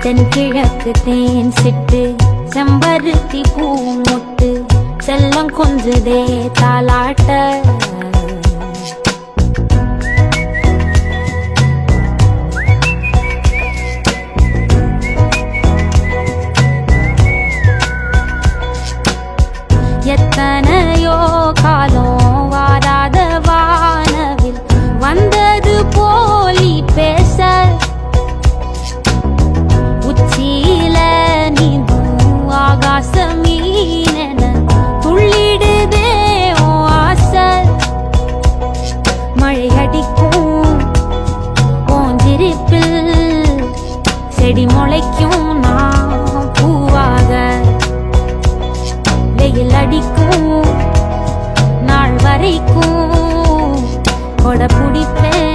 தென்கிழக்கு தேன் சிட்டு செம்பருத்தி பூ முட்டு செல்லம் கொஞ்சுதே தாலாட்ட எத்தனையோ காலம் வாராத வானவில் வந்தது போலி பேச உச்சியில நீந்தும் ஆகாச மீனென துள்ளிடுதே ஆசை மழை அடிக்கும் ஓஞ்சிருப்பில் செடி முளைக்கும் நான் பூவாக வெயில் அடிக்கும் நாள் வரைக்கும் கொடை பிடிப்பேன்